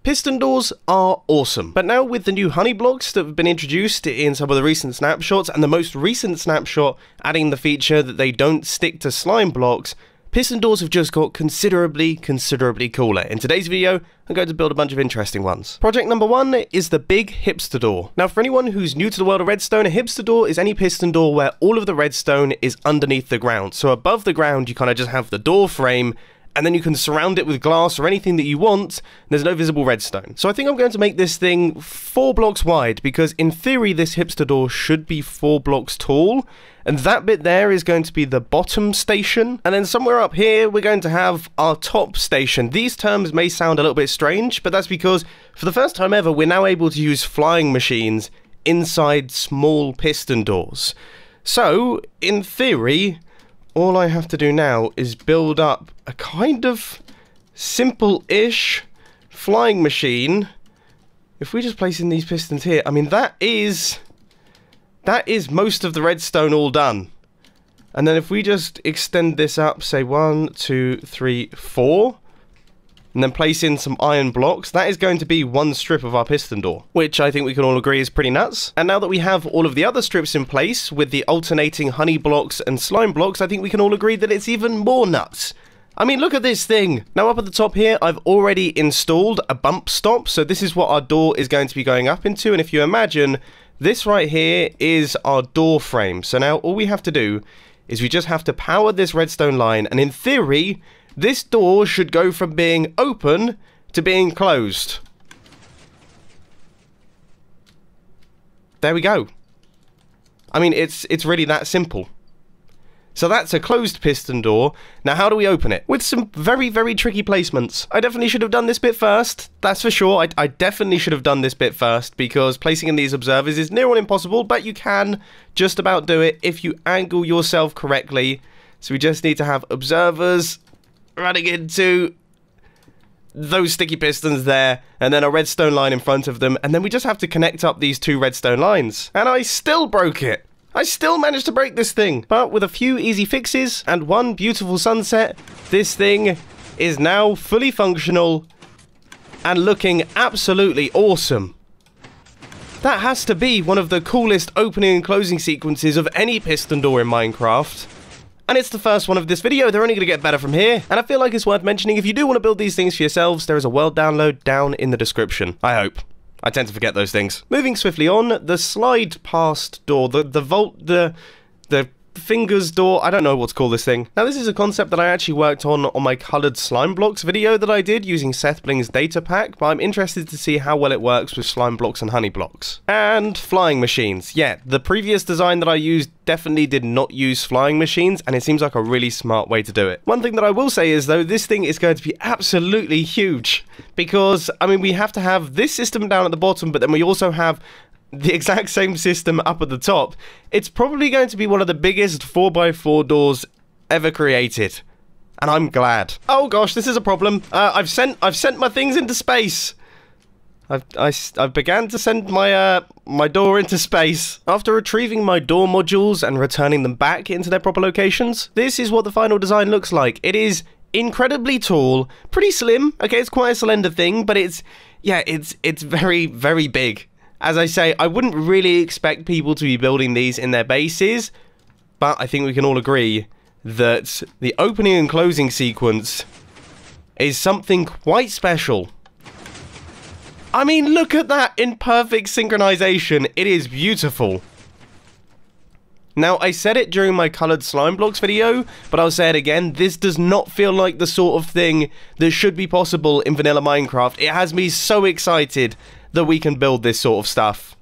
Piston doors are awesome, but now with the new honey blocks that have been introduced in some of the recent snapshots, and the most recent snapshot adding the feature that they don't stick to slime blocks, piston doors have just got considerably cooler. In today's video, I'm going to build a bunch of interesting ones. Project number one is the big hipster door. Now, for anyone who's new to the world of redstone, a hipster door is any piston door where all of the redstone is underneath the ground. So above the ground, you kind of just have the door frame, and then you can surround it with glass or anything that you want. There's no visible redstone. So I think I'm going to make this thing 4 blocks wide, because in theory this hipster door should be 4 blocks tall, and that bit there is going to be the bottom station, and then somewhere up here we're going to have our top station. These terms may sound a little bit strange, but that's because for the first time ever we're now able to use flying machines inside small piston doors. So in theory, all I have to do now is build up a kind of simple-ish flying machine. If we just place in these pistons here, I mean, that is most of the redstone all done. And then if we just extend this up, say 1, 2, 3, 4, and then place in some iron blocks, that is going to be 1 strip of our piston door, which I think we can all agree is pretty nuts. And now that we have all of the other strips in place with the alternating honey blocks and slime blocks, I think we can all agree that it's even more nuts. I mean, look at this thing. Now up at the top here, I've already installed a bump stop, so this is what our door is going to be going up into, and if you imagine, this right here is our door frame. So now all we have to do is we just have to power this redstone line, and in theory, this door should go from being open to being closed. There we go. I mean, it's really that simple. So that's a closed piston door. Now how do we open it? With some very tricky placements. I definitely should have done this bit first, that's for sure. I definitely should have done this bit first, because placing in these observers is near on impossible, but you can just about do it if you angle yourself correctly. So we just need to have observers running into those sticky pistons there, and then a redstone line in front of them, and then we just have to connect up these 2 redstone lines. And I still broke it. I still managed to break this thing, but with a few easy fixes and 1 beautiful sunset, this thing is now fully functional and looking absolutely awesome. That has to be one of the coolest opening and closing sequences of any piston door in Minecraft. And it's the first one of this video. They're only going to get better from here. And I feel like it's worth mentioning, if you do want to build these things for yourselves, there is a world download down in the description. I hope. I tend to forget those things. Moving swiftly on, the slide past door, the vault, the fingers door, I don't know what to call this thing. Now this is a concept that I actually worked on my coloured slime blocks video that I did using Seth Bling's data pack, but I'm interested to see how well it works with slime blocks and honey blocks. And flying machines. Yeah, the previous design that I used definitely did not use flying machines, and it seems like a really smart way to do it. One thing that I will say is, though, this thing is going to be absolutely huge, because, I mean, we have to have this system down at the bottom, but then we also have the exact same system up at the top. It's probably going to be one of the biggest 4x4 doors ever created, and I'm glad. Oh gosh, this is a problem. I've sent my things into space. I've began to send my my door into space. After retrieving my door modules and returning them back into their proper locations, this is what the final design looks like. It is incredibly tall, pretty slim. Okay, it's quite a slender thing, but it's very big. As I say, I wouldn't really expect people to be building these in their bases, but I think we can all agree that the opening and closing sequence is something quite special. I mean, look at that in perfect synchronization. It is beautiful. Now, I said it during my coloured slime blocks video, but I'll say it again, this does not feel like the sort of thing that should be possible in vanilla Minecraft. It has me so excited that we can build this sort of stuff.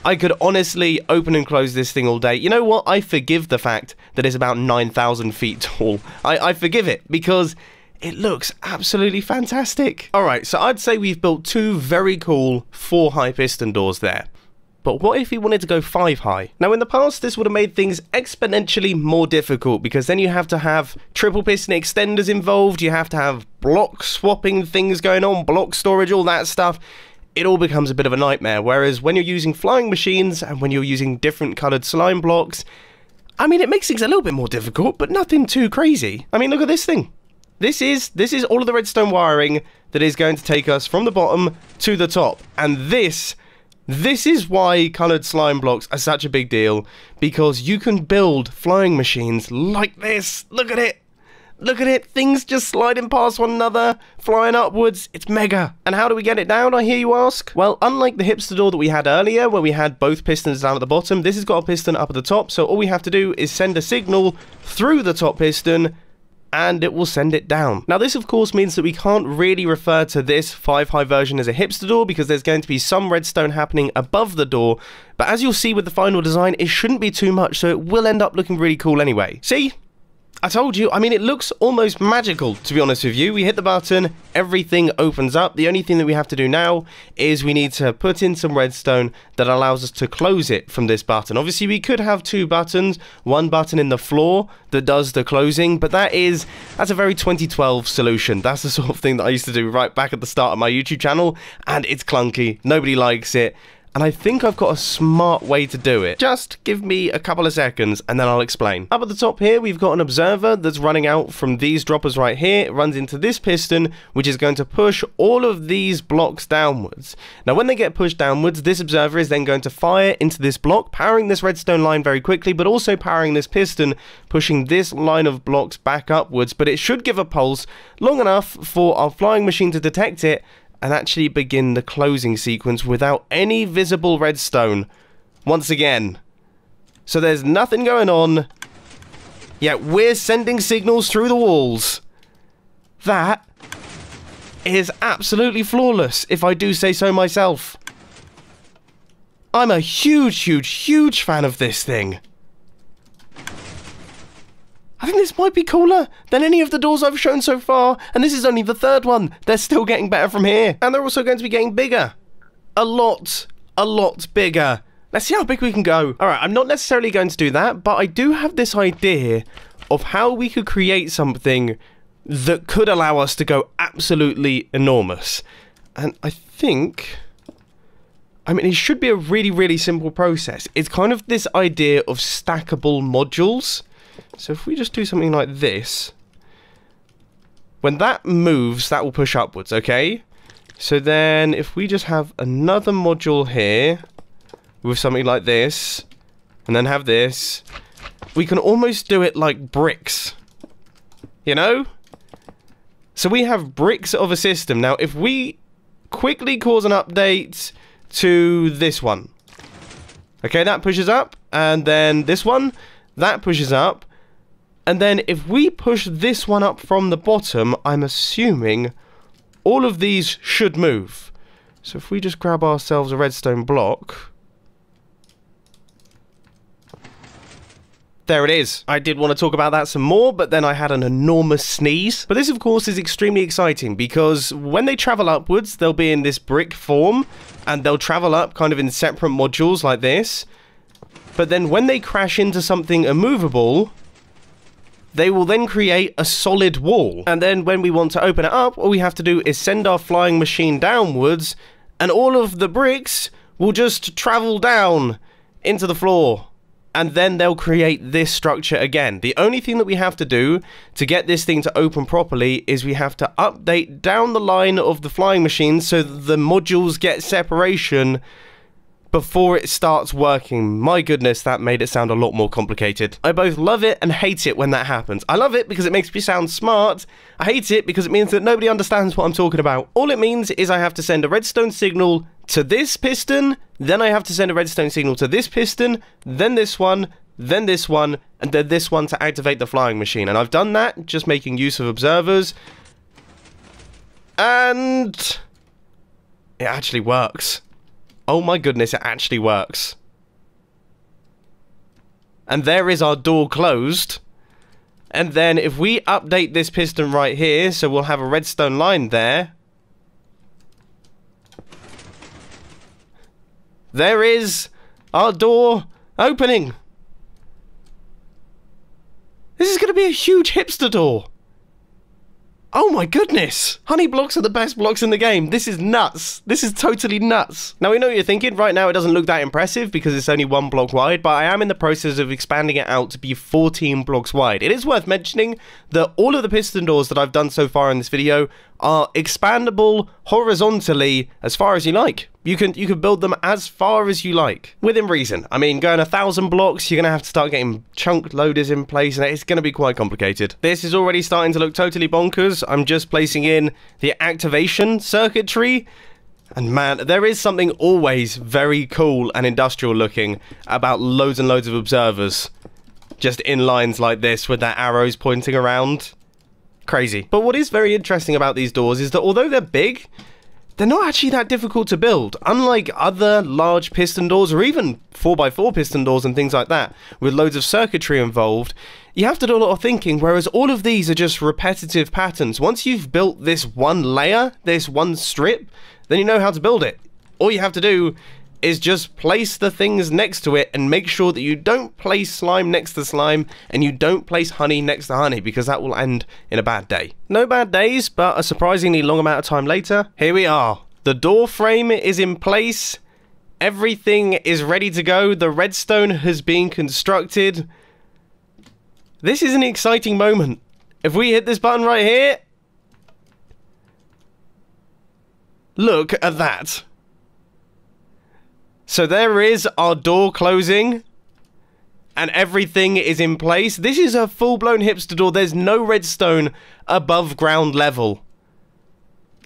I could honestly open and close this thing all day. You know what? I forgive the fact that it's about 9,000 feet tall. I forgive it, because it looks absolutely fantastic. Alright, so I'd say we've built 2 very cool 4 high piston doors there. But what if we wanted to go 5 high? Now in the past this would have made things exponentially more difficult, because then you have to have triple piston extenders involved, you have to have block swapping things going on, block storage, all that stuff. It all becomes a bit of a nightmare, whereas when you're using flying machines and when you're using different coloured slime blocks, I mean, it makes things a little bit more difficult, but nothing too crazy. I mean, look at this thing. This is all of the redstone wiring that is going to take us from the bottom to the top. And this is why coloured slime blocks are such a big deal, because you can build flying machines like this. Look at it. Look at it, things just sliding past one another, flying upwards, it's mega. And how do we get it down, I hear you ask? Well, unlike the hipster door that we had earlier, where we had both pistons down at the bottom, this has got a piston up at the top, so all we have to do is send a signal through the top piston, and it will send it down. Now this of course means that we can't really refer to this 5-high version as a hipster door, because there's going to be some redstone happening above the door, but as you'll see with the final design, it shouldn't be too much, so it will end up looking really cool anyway. See? I told you, I mean, it looks almost magical, to be honest with you. We hit the button, everything opens up. The only thing that we have to do now is we need to put in some redstone that allows us to close it from this button. Obviously, we could have two buttons, one button in the floor that does the closing, but that's a very 2012 solution. That's the sort of thing that I used to do right back at the start of my YouTube channel, and it's clunky. Nobody likes it. And I think I've got a smart way to do it. Just give me a couple of seconds and then I'll explain. Up at the top here, we've got an observer that's running out from these droppers right here. It runs into this piston, which is going to push all of these blocks downwards. Now, when they get pushed downwards, this observer is then going to fire into this block, powering this redstone line very quickly, but also powering this piston, pushing this line of blocks back upwards. But it should give a pulse long enough for our flying machine to detect it and actually begin the closing sequence without any visible redstone. Once again. So there's nothing going on, yet we're sending signals through the walls. That is absolutely flawless, if I do say so myself. I'm a huge fan of this thing. I think this might be cooler than any of the doors I've shown so far, and this is only the third one. They're still getting better from here, and they're also going to be getting bigger. A lot bigger. Let's see how big we can go. Alright, I'm not necessarily going to do that, but I do have this idea of how we could create something that could allow us to go absolutely enormous. And I think, I mean, it should be a really simple process. It's kind of this idea of stackable modules. So if we just do something like this, when that moves, that will push upwards, okay? So then if we just have another module here with something like this, and then have this, we can almost do it like bricks, you know? So we have bricks of a system. Now, if we quickly cause an update to this one, okay, that pushes up, and then this one, that pushes up. And then if we push this one up from the bottom, I'm assuming all of these should move. So if we just grab ourselves a redstone block. There it is. I did want to talk about that some more, but then I had an enormous sneeze. But this, of course, is extremely exciting because when they travel upwards, they'll be in this brick form, and they'll travel up kind of in separate modules like this. But then when they crash into something immovable, they will then create a solid wall. And then when we want to open it up, all we have to do is send our flying machine downwards, and all of the bricks will just travel down into the floor. And then they'll create this structure again. The only thing that we have to do to get this thing to open properly is we have to update down the line of the flying machine so that the modules get separation before it starts working. My goodness, that made it sound a lot more complicated. I both love it and hate it when that happens. I love it because it makes me sound smart. I hate it because it means that nobody understands what I'm talking about. All it means is I have to send a redstone signal to this piston, then I have to send a redstone signal to this piston, then this one, then this one, and then this one to activate the flying machine. And I've done that, just making use of observers. And it actually works. Oh my goodness, it actually works. And there is our door closed. And then if we update this piston right here, so we'll have a redstone line there. There is our door opening. This is going to be a huge hipster door. Oh my goodness! Honey blocks are the best blocks in the game. This is nuts. This is totally nuts. Now, we know what you're thinking. Right now, it doesn't look that impressive because it's only 1 block wide, but I am in the process of expanding it out to be 14 blocks wide. It is worth mentioning that all of the piston doors that I've done so far in this video are expandable horizontally as far as you like. You can build them as far as you like, within reason. I mean, going 1,000 blocks, you're going to have to start getting chunk loaders in place, and it's going to be quite complicated. This is already starting to look totally bonkers. I'm just placing in the activation circuitry, and man, there is something always very cool and industrial looking about loads and loads of observers, just in lines like this with their arrows pointing around. Crazy. But what is very interesting about these doors is that although they're big, they're not actually that difficult to build. Unlike other large piston doors, or even 4x4 piston doors and things like that, with loads of circuitry involved, you have to do a lot of thinking, whereas all of these are just repetitive patterns. Once you've built this one layer, this one strip, then you know how to build it. All you have to do is just place the things next to it and make sure that you don't place slime next to slime and you don't place honey next to honey, because that will end in a bad day. No bad days, but a surprisingly long amount of time later, here we are. The door frame is in place. Everything is ready to go. The redstone has been constructed. This is an exciting moment. If we hit this button right here, look at that. So there is our door closing, and everything is in place. This is a full-blown hipster door. There's no redstone above ground level.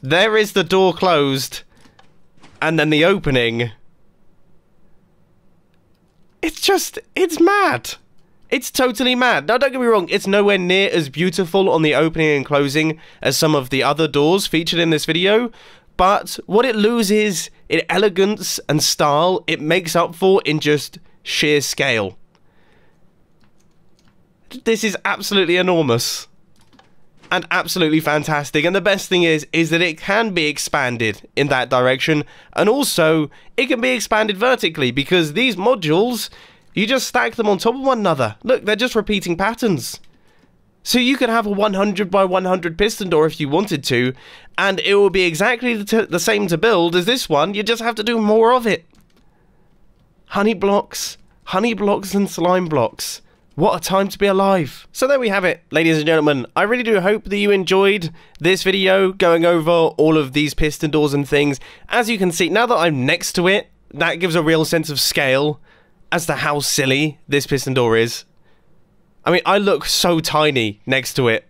There is the door closed, and then the opening. It's mad. It's totally mad. Now, don't get me wrong, it's nowhere near as beautiful on the opening and closing as some of the other doors featured in this video, but what it loses in elegance and style, it makes up for in just sheer scale. This is absolutely enormous and absolutely fantastic, and the best thing is that it can be expanded in that direction, and also it can be expanded vertically, because these modules, you just stack them on top of one another. Look, they're just repeating patterns. So you could have a 100 by 100 piston door if you wanted to, and it will be exactly the same to build as this one. You just have to do more of it. Honey blocks and slime blocks. What a time to be alive. So there we have it, ladies and gentlemen. I really do hope that you enjoyed this video going over all of these piston doors and things. As you can see, now that I'm next to it, that gives a real sense of scale as to how silly this piston door is. I mean, I look so tiny next to it.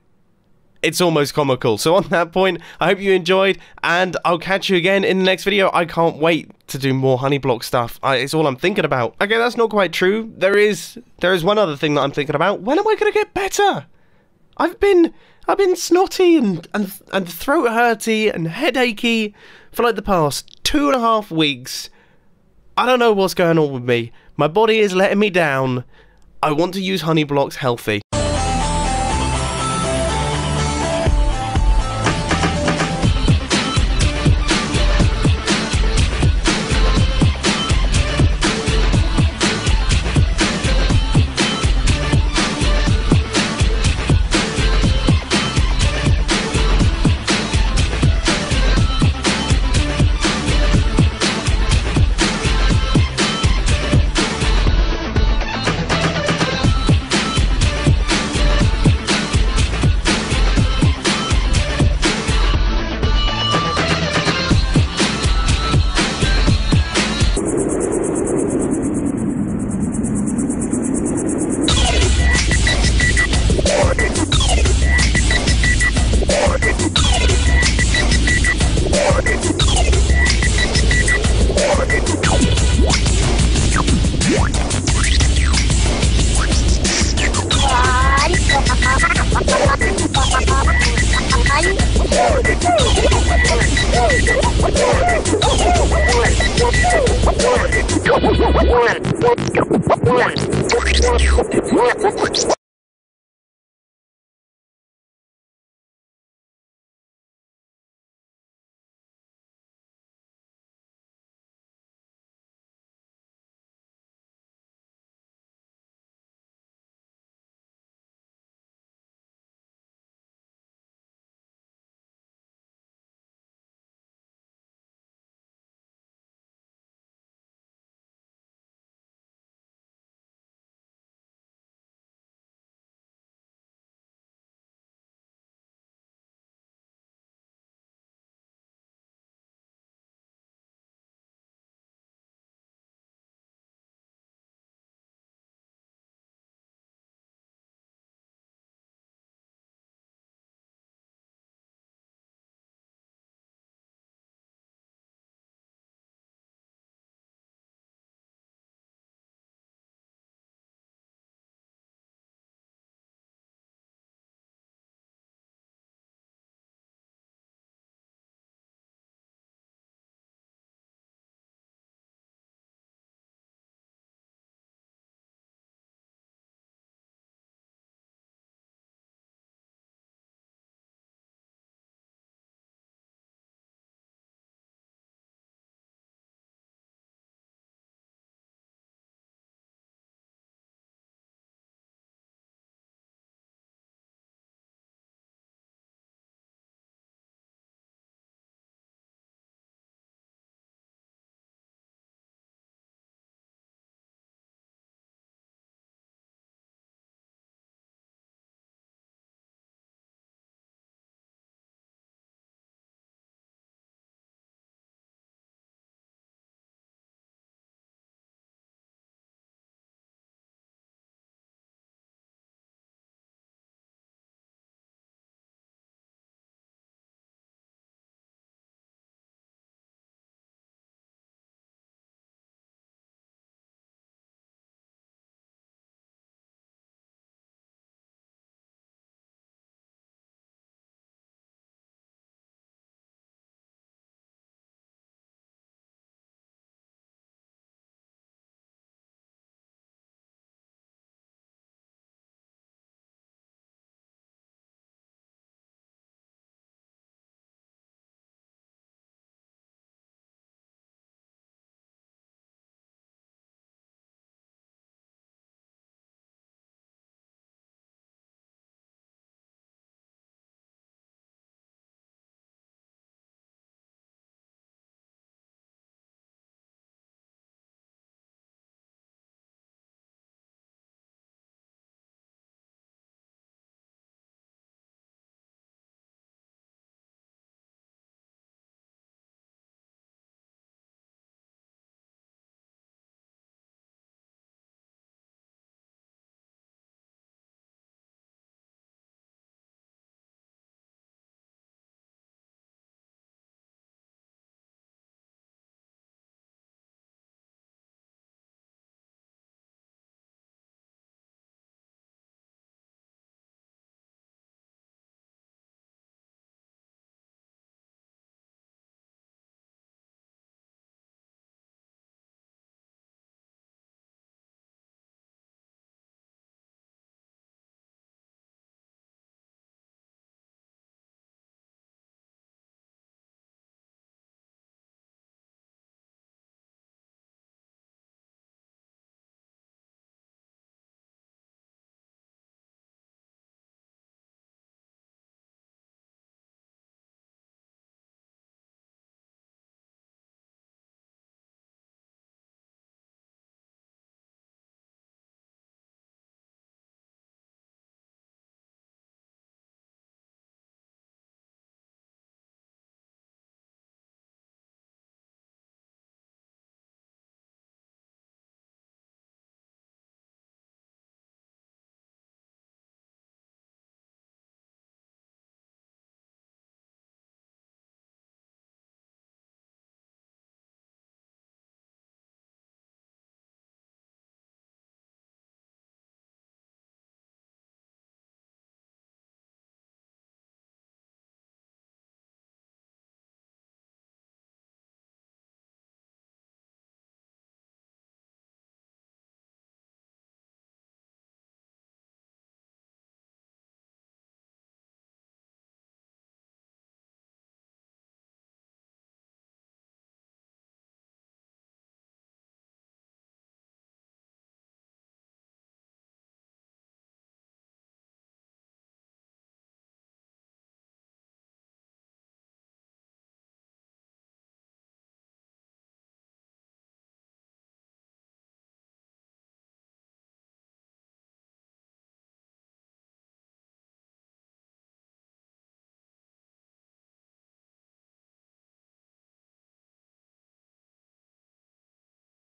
It's almost comical. So on that point, I hope you enjoyed, and I'll catch you again in the next video. I can't wait to do more honey block stuff. It's all I'm thinking about. Okay, that's not quite true. There is one other thing that I'm thinking about. When am I going to get better? I've been snotty and throat hurty and headachy for like the past 2.5 weeks. I don't know what's going on with me. My body is letting me down. I want to use honey blocks healthy.